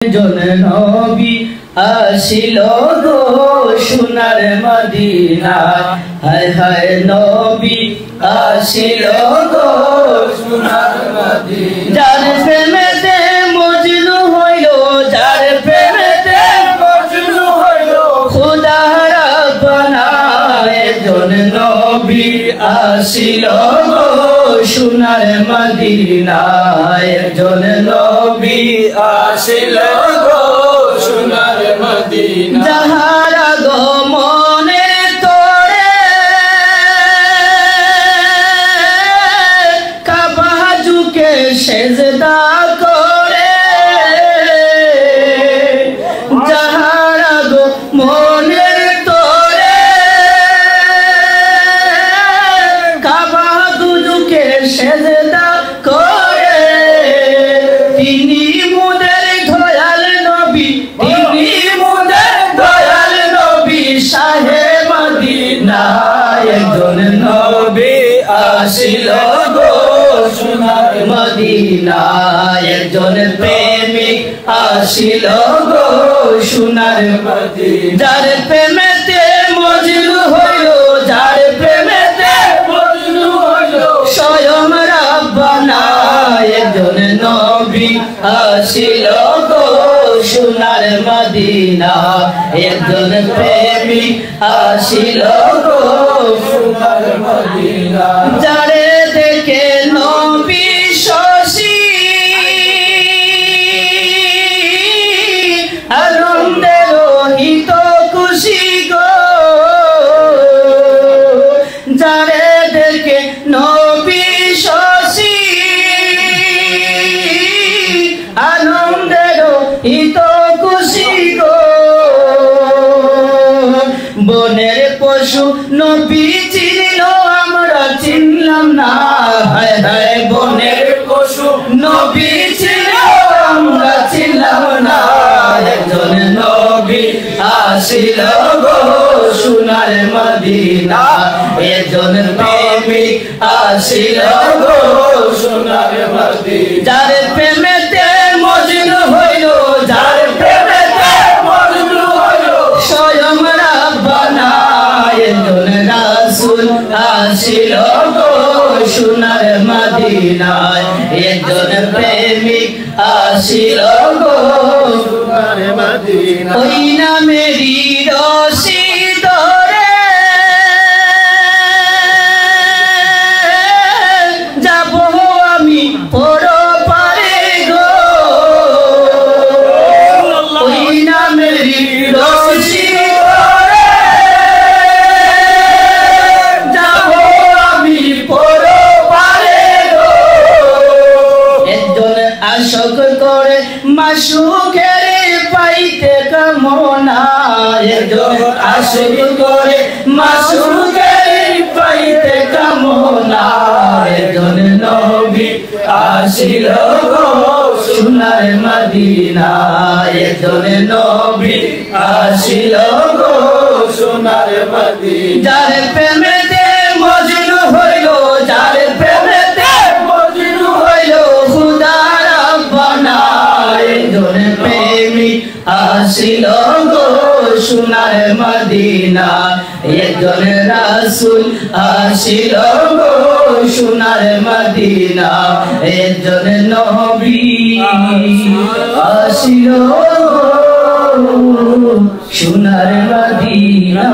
জন নবী আসিল গো সোনার মদিনা, হায় হায় নবী আসিল গো সোনার মদিনা। যার প্রেমেতে মজনু হইল, যার প্রেমেতে মজনু হইল, খোদা রাব্বানা জন নবী আসিল গো সোনার মদিনা, জন নবী আসিল গো সোনার মদিনা। যাহারা গো মনে তোরে কাবা ঝুঁকে সেজদা করে, যাহারা গো মনে তোরে কাবা ঝুঁকে সেজদা করে, তিনি মুদের দয়াল নবী, তিনি মুদের দয়াল নবী শাহে মদিনা, একজন নবী আসিল গো সোনার মদিনা, একজন প্রেমিক আসিল গো সোনার মদিনা। যার প্রেমেতে মজনু হইল, যার প্রেমেতে মজনু হইল, স্বয়ং রাব্বানা একজন নবী আসিল গো সোনার মদিনা, একজন প্রেমিক আসিল গো সোনার মদিনা। যারে দেখে নবী শশী আনন্দে রহিত খুশি গো, যারে দেখে নবী শশী আনন্দের হিত খুশি গো, বনের পশু নবী চিনল আমরা চিনলাম না, হায় হায় বনের পশু নবী চিনল আমরা চিনলাম না, একজন নবী আসিল গো সোনার মদিনা, একজন প্রেমিক আসিল গো সোনার মদিনা। যার প্রেমেতে মজনু হইল, যার প্রেমেতে মজনু হইল, স্বয়ং রাব্বানা একজন রাসূল আসিল গো সোনার মদিনা, একজন প্রেমিক আসিল গো সোনার মদিনা। ওই নামেরই রশি ধরে যাব আমি পরপারে গো, ওই নামেরই রশি ধরে যাব আমি পরপারে গো, একজন আশক করে মাসুকের পাইতে কামনা, একজন আশক করে মাসুকের পাইতে কামনা, একজন নবী আসিল গো সোনার মদিনা, একজন নবী আসিল গো সোনার মদিনা। যার প্রেমেতে মজনু হইল, যার প্রেমেতে মজনু হইল, খোদা রাব্বানা একজন প্রেমিক আসিল গো সোনার মদিনা, একজন রাসূল আসিল গো সোনার মদিনা, একজন নবী আসিল গো সোনার মদিনা।